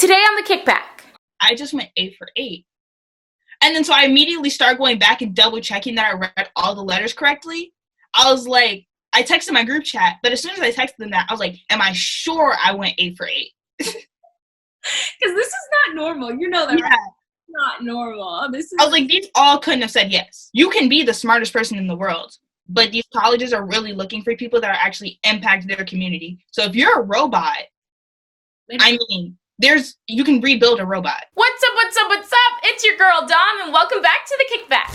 Today on The Kickback. I just went 8 for 8. And then so I immediately started going back and double checking that I read all the letters correctly. I was like, I texted my group chat, but as soon as I texted them that, I was like, am I sure I went 8 for 8? Because this is not normal. You know that, yeah. Right? Not normal. I was like, these all couldn't have said yes. You can be the smartest person in the world, but these colleges are really looking for people that are actually impact their community. So if you're a robot, I mean, you can rebuild a robot. What's up, what's up, what's up? It's your girl, Dom, and welcome back to The Kickback.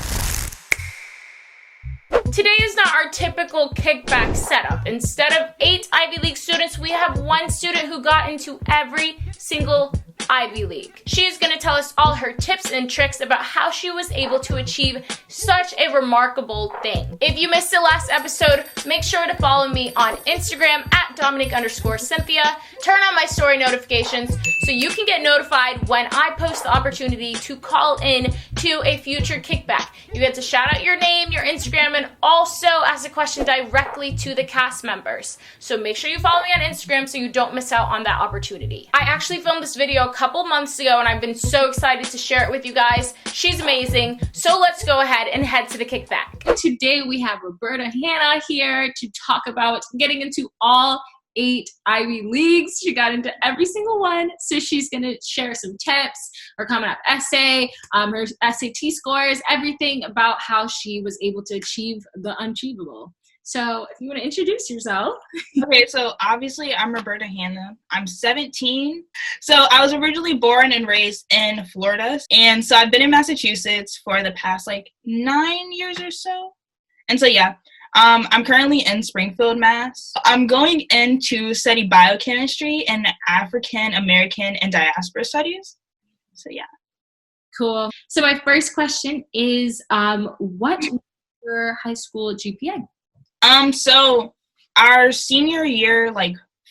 Today is not our typical kickback setup. Instead of 8 Ivy League students, we have one student who got into every single Ivy League. She is going to tell us all her tips and tricks about how she was able to achieve such a remarkable thing. If you missed the last episode, make sure to follow me on Instagram at Domonique_Cynthia. Turn on my story notifications so you can get notified when I post the opportunity to call in to a future kickback. You get to shout out your name, your Instagram, and also ask a question directly to the cast members. So make sure you follow me on Instagram so you don't miss out on that opportunity. I actually filmed this video a couple months ago and I've been so excited to share it with you guys. She's amazing. So let's go ahead and head to the kickback. Today we have Roberta Hannah here to talk about getting into all 8 Ivy Leagues. She got into every single one, so she's going to share some tips, her Common App essay, her SAT scores, everything about how she was able to achieve the unachievable. So if you want to introduce yourself. Okay, so obviously I'm Roberta Hannah. I'm 17. So I was originally born and raised in Florida. And so I've been in Massachusetts for the past 9 years or so. And so yeah, I'm currently in Springfield, Mass. I'm going in to study biochemistry and African American and diaspora studies. So yeah. Cool. So my first question is, what was your high school GPA? So our senior year,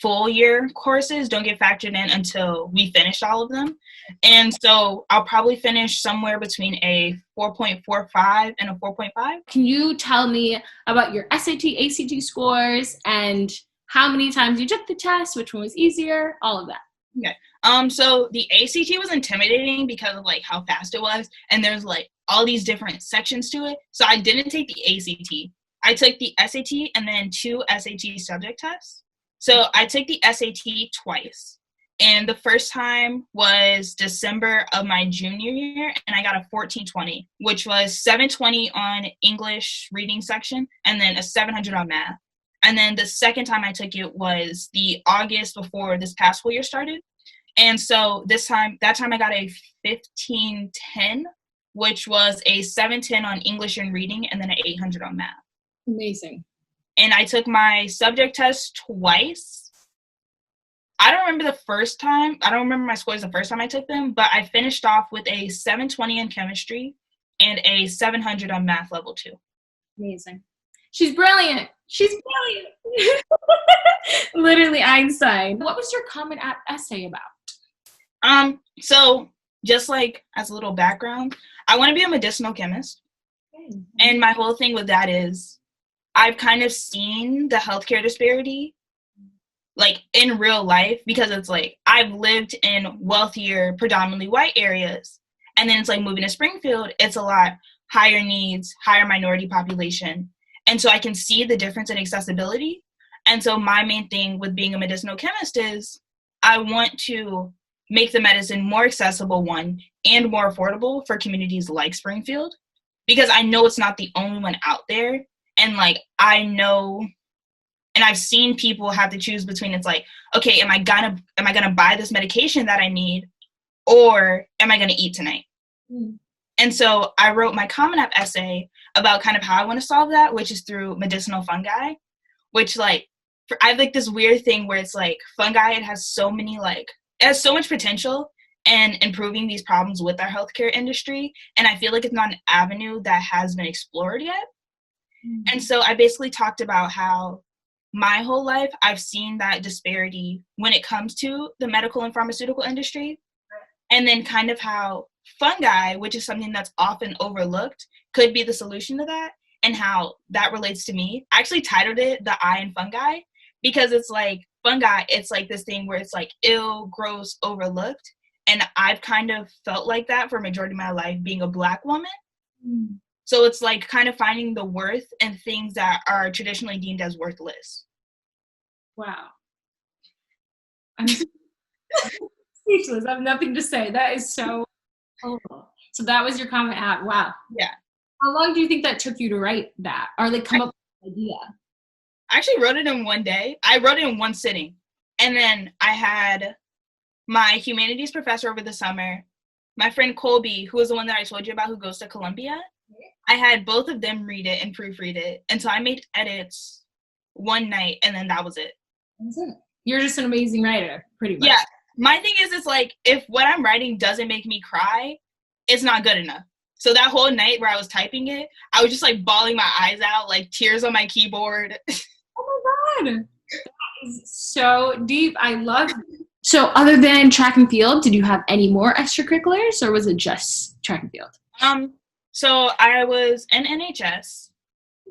full year courses don't get factored in until we finish all of them. And so I'll probably finish somewhere between a 4.45 and a 4.5. Can you tell me about your SAT, ACT scores and how many times you took the test, which one was easier, all of that? Okay. So the ACT was intimidating because of how fast it was. And there's all these different sections to it. So I didn't take the ACT. I took the SAT and then 2 SAT subject tests. So I took the SAT twice. And the first time was December of my junior year, and I got a 1420, which was 720 on English reading section, and then a 700 on math. And then the second time I took it was the August before this past school year started. And so that time I got a 1510, which was a 710 on English and reading, and then an 800 on math. Amazing. And I took my subject test twice. I don't remember the first time. I don't remember my scores the first time I took them, but I finished off with a 720 in chemistry and a 700 on math level 2. Amazing. She's brilliant. She's brilliant. Literally Einstein. What was your Common App essay about? So just as a little background, I want to be a medicinal chemist. Okay. And my whole thing with that is I've kind of seen the healthcare disparity in real life, because it's I've lived in wealthier, predominantly white areas. And then it's moving to Springfield, it's a lot higher needs, higher minority population. And so I can see the difference in accessibility. And so my main thing with being a medicinal chemist is I want to make the medicine more accessible, one, and more affordable for communities like Springfield, because I know it's not the only one out there. And I know, and I've seen people have to choose between, it's okay, am I gonna buy this medication that I need, or am I gonna eat tonight? Mm. And so I wrote my Common App essay about kind of how I want to solve that, which is through medicinal fungi, which I have this weird thing where it's fungi, it has so many it has so much potential in improving these problems with our healthcare industry, and I feel it's not an avenue that has been explored yet. And so I basically talked about how my whole life I've seen that disparity when it comes to the medical and pharmaceutical industry, and then kind of how fungi, which is something that's often overlooked, could be the solution to that, and how that relates to me. I actually titled it The I in Fungi, because it's fungi, it's this thing where it's ill, gross, overlooked. And I've kind of felt like that for a majority of my life, being a Black woman. So it's like kind of finding the worth in things that are traditionally deemed as worthless. Wow. I'm speechless. I have nothing to say. That is so cool. So that was your comment at, wow. Yeah. How long do you think that took you to write that? Or like come up with an idea? I actually wrote it in one day. I wrote it in one sitting. And then I had my humanities professor over the summer, my friend Colby, who was the one that I told you about who goes to Columbia. I had both of them read it and proofread it. And so I made edits one night, and then that was it. You're just an amazing writer, pretty much. Yeah. My thing is, it's like, if what I'm writing doesn't make me cry, it's not good enough. So that whole night where I was typing it, I was just like bawling my eyes out, like tears on my keyboard. Oh my God. That is so deep. I love it. So other than track and field, did you have any more extracurriculars, or was it just track and field? So I was in NHS,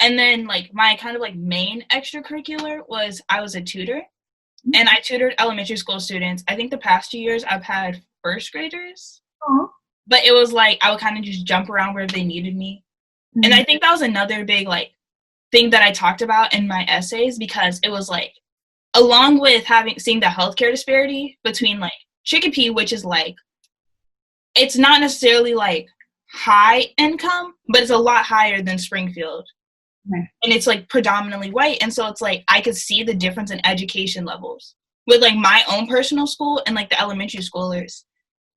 and then like my kind of like main extracurricular was I was a tutor, and I tutored elementary school students. I think the past 2 years I've had first graders, but it was like I would kind of just jump around where they needed me. And I think that was another big like thing that I talked about in my essays, because it was like, along with seeing the healthcare disparity between like Chicopee, which is like, it's not necessarily like high income, but it's a lot higher than Springfield. And it's like predominantly white. And so it's like I could see the difference in education levels with like my own personal school and like the elementary schoolers,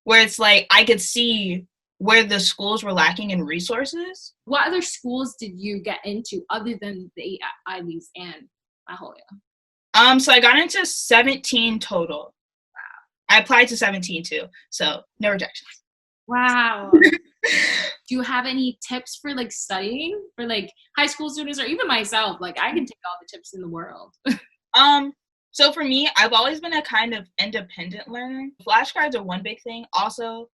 where it's like I could see where the schools were lacking in resources. What other schools did you get into other than the 8 Ivies and Maholia? So I got into 17 total. Wow. I applied to 17 too, so no rejections. Wow. Do you have any tips for like studying for like high school students, or even myself? Like I can take all the tips in the world. So for me, I've always been a kind of independent learner. Flashcards are one big thing. Also,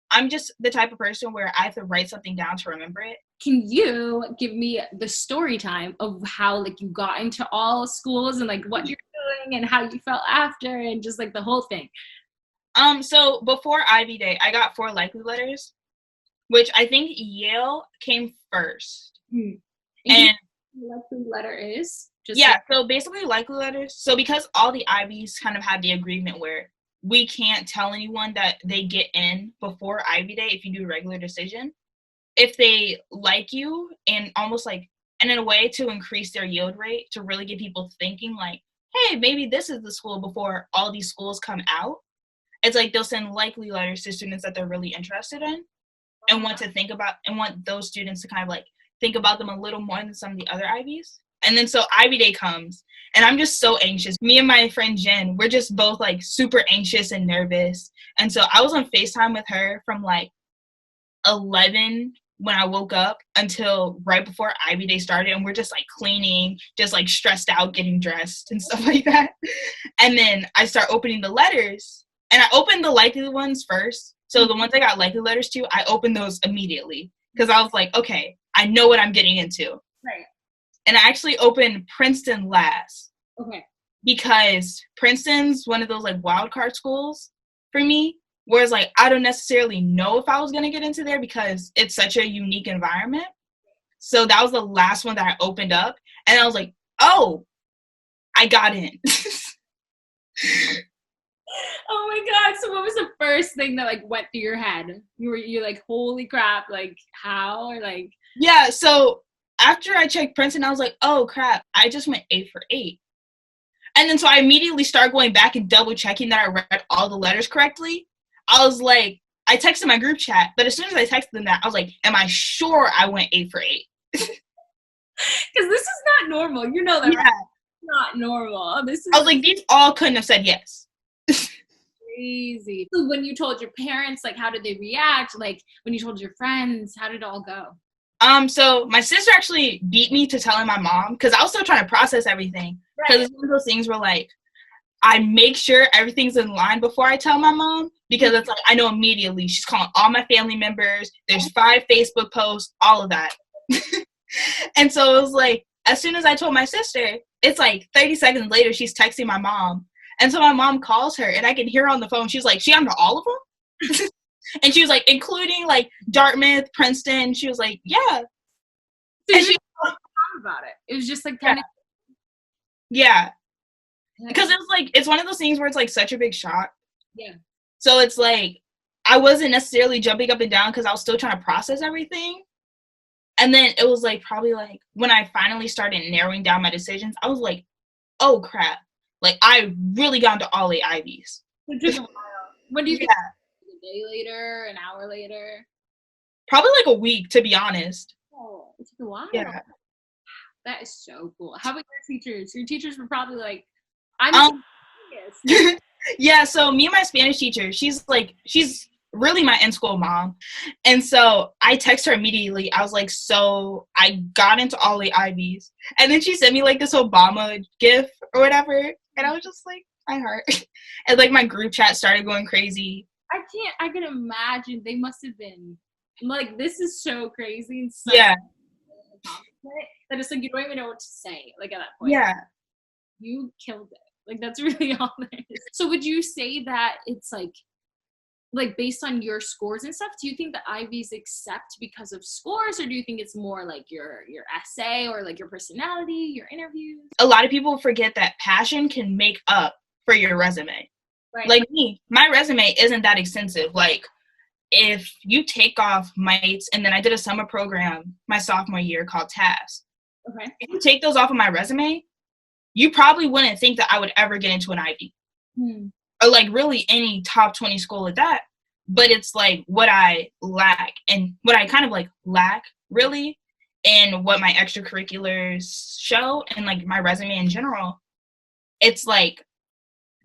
I'm just the type of person where I have to write something down to remember it. Can you give me the story time of how like you got into all schools and like what you're doing and how you felt after and just like the whole thing? So before Ivy Day, I got 4 likely letters, which I think Yale came first. And likely letter is? So basically likely letters. So because all the Ivies kind of had the agreement where we can't tell anyone that they get in before Ivy Day if you do a regular decision, if they like you, and almost like, and in a way to increase their yield rate, to really get people thinking like, hey, maybe this is the school before all these schools come out. It's like they'll send likely letters to students that they're really interested in and want to think about, and want those students to kind of like think about them a little more than some of the other Ivies. And then so Ivy Day comes, and I'm just so anxious. Me and my friend Jen, we're just both like super anxious and nervous. And so I was on FaceTime with her from like 11 when I woke up until right before Ivy Day started, and we're just like cleaning, just like stressed out, getting dressed and stuff like that. And then I start opening the letters, and I opened the likely ones first. So the ones I got likely letters to, I opened those immediately because I was like, okay, I know what I'm getting into. Right. And I actually opened Princeton last. Okay. Because Princeton's one of those like wild card schools for me, whereas like I don't necessarily know if I was gonna get into there because it's such a unique environment. So that was the last one that I opened up, and I was like, oh, I got in. Oh my God. So what was the first thing that like went through your head? You like, holy crap, like how, or like? Yeah, so after I checked Princeton, I was like, oh crap, I just went 8 for 8. And then so I immediately started going back and double checking that I read all the letters correctly. I was like, I texted my group chat, but as soon as I texted them that, I was like, am I sure I went 8 for 8? Because this is not normal. You know that, yeah. Right? It's not normal. I was like, these all couldn't have said yes. Crazy. So when you told your parents, like, how did they react? Like, when you told your friends, how did it all go? So my sister actually beat me to telling my mom because I was still trying to process everything. Because it's one of those things where, like, I make sure everything's in line before I tell my mom because it's like I know immediately she's calling all my family members. There's 5 Facebook posts, all of that. And so it was like, as soon as I told my sister, it's like 30 seconds later, she's texting my mom. And so my mom calls her, and I can hear her on the phone. She's like, she under all of them? And she was like, including like Dartmouth, Princeton. She was like, yeah. So and she was about it. It was just like kind of. Yeah. Because it was like, it's one of those things where it's like such a big shock. Yeah. So it's like, I wasn't necessarily jumping up and down because I was still trying to process everything. And then it was like, probably like, when I finally started narrowing down my decisions, I was like, oh crap. Like, I really got into all 8 Ivies. It took a while. When do you think? A day later, an hour later? Probably like a week, to be honest. Oh, it took a while. Yeah. That is so cool. How about your teachers? Your teachers were probably like, I'm yeah, so me and my Spanish teacher, she's really my in-school mom. And so I text her immediately. I was like, so I got into all 8 Ivies. And then she sent me like this Obama gif or whatever. And I was just like, my heart. And like my group chat started going crazy. I can imagine. They must have been like, this is so crazy. And so yeah. That it's like, you don't even know what to say. Like at that point. Yeah. You killed it. Like, that's really all there is. So would you say that it's like based on your scores and stuff, do you think the Ivies accept because of scores, or do you think it's more like your essay or like your personality, your interviews? A lot of people forget that passion can make up for your resume. Right. Like me, my resume isn't that extensive. Like, if you take off MITES, and then I did a summer program my sophomore year called TAS. Okay. If you take those off of my resume, you probably wouldn't think that I would ever get into an Ivy. Or like really any top 20 school at that. But it's like what I lack, and what I kind of like lack really, and what my extracurriculars show, and like my resume in general. It's like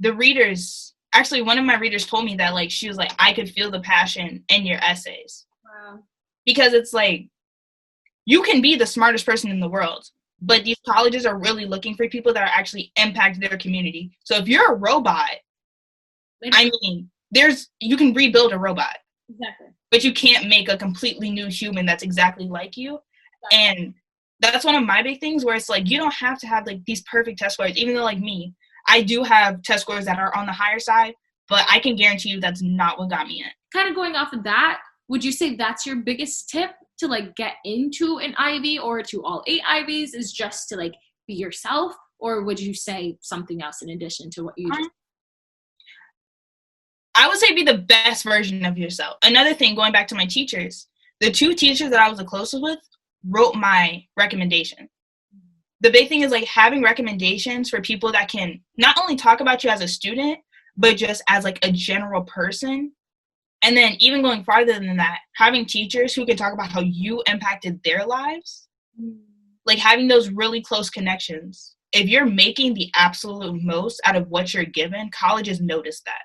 the readers, actually one of my readers told me that like, she was like, I could feel the passion in your essays. Wow. Because it's like, you can be the smartest person in the world, but these colleges are really looking for people that are actually impact their community. So if you're a robot, I mean, you can rebuild a robot. Exactly. But you can't make a completely new human that's exactly like you. Exactly. And that's one of my big things, where it's like, you don't have to have like these perfect test scores, even though like me, I do have test scores that are on the higher side, but I can guarantee you that's not what got me in. Kind of going off of that, would you say that's your biggest tip to like get into an Ivy or to all 8 Ivies, is just to like be yourself? Or would you say something else in addition to what you just I would say be the best version of yourself. Another thing, going back to my teachers, the 2 teachers that I was the closest with wrote my recommendation. The big thing is like having recommendations for people that can not only talk about you as a student, but just as like a general person. And then even going farther than that, having teachers who can talk about how you impacted their lives, like having those really close connections. If you're making the absolute most out of what you're given, colleges notice that.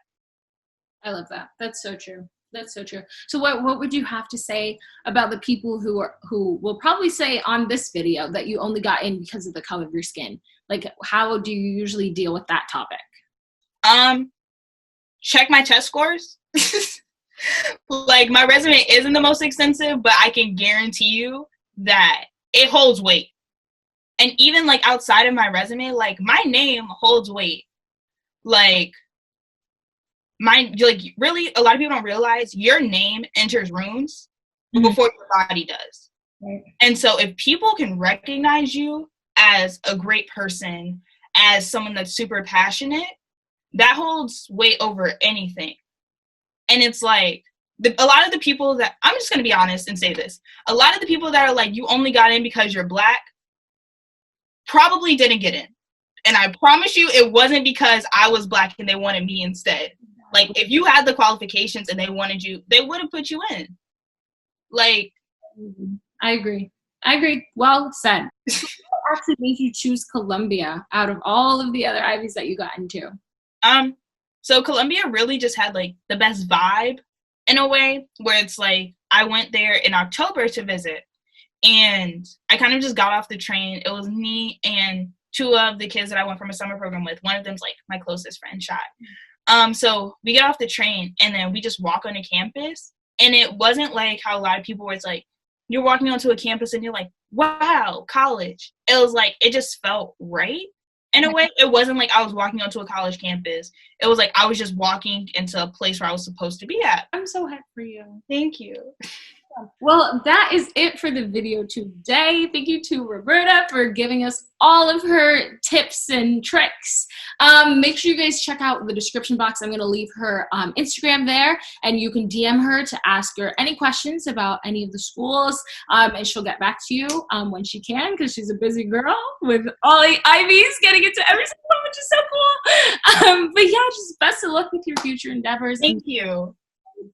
I love that. That's so true. That's so true. So what would you have to say about the people who will probably say on this video that you only got in because of the color of your skin? Like, how do you usually deal with that topic? Check my test scores. Like, my resume isn't the most extensive, but I can guarantee you that it holds weight. And even like outside of my resume, like my name holds weight. Like, really, a lot of people don't realize your name enters rooms before your body does. Right. And so if people can recognize you as a great person, as someone that's super passionate, that holds weight over anything. And it's like, a lot of the people that, I'm just going to be honest and say this, a lot of the people that are like, you only got in because you're Black, probably didn't get in. And I promise you, it wasn't because I was Black and they wanted me instead. Like, if you had the qualifications and they wanted you, they would have put you in. Like, I agree. Well said. What actually made you choose Columbia out of all of the other Ivies that you got into? So Columbia really just had like the best vibe in a way, where it's like, I went there in October to visit, and I kind of just got off the train. It was me and 2 of the kids that I went from a summer program with. One of them's like my closest friend, Shai. So we get off the train, and then we just walk onto campus. And it wasn't like how a lot of people were, it's like, you're walking onto a campus and you're like, wow, college. It was like, it just felt right. In a way, it wasn't like I was walking onto a college campus. It was like I was just walking into a place where I was supposed to be at. I'm so happy for you. Thank you. Well, that is it for the video today. Thank you to Roberta for giving us all of her tips and tricks. Make sure you guys check out the description box. I'm going to leave her Instagram there, and you can DM her to ask her any questions about any of the schools, and she'll get back to you when she can, because she's a busy girl with all the IVs getting into every single one, which is so cool. But yeah, just best of luck with your future endeavors. Thank you.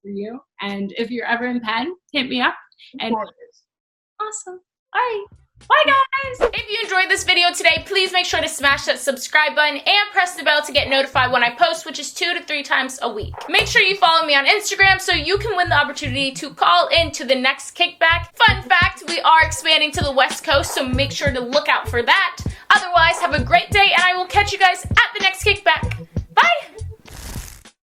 For you, and if you're ever in Penn, hit me up. And awesome. All right, bye guys. If you enjoyed this video today, please make sure to smash that subscribe button and press the bell to get notified when I post, which is 2 to 3 times a week. Make sure you follow me on Instagram so you can win the opportunity to call in to the next kickback. Fun fact, we are expanding to the West Coast, so make sure to look out for that. Otherwise, have a great day, and I will catch you guys at the next kickback. Bye.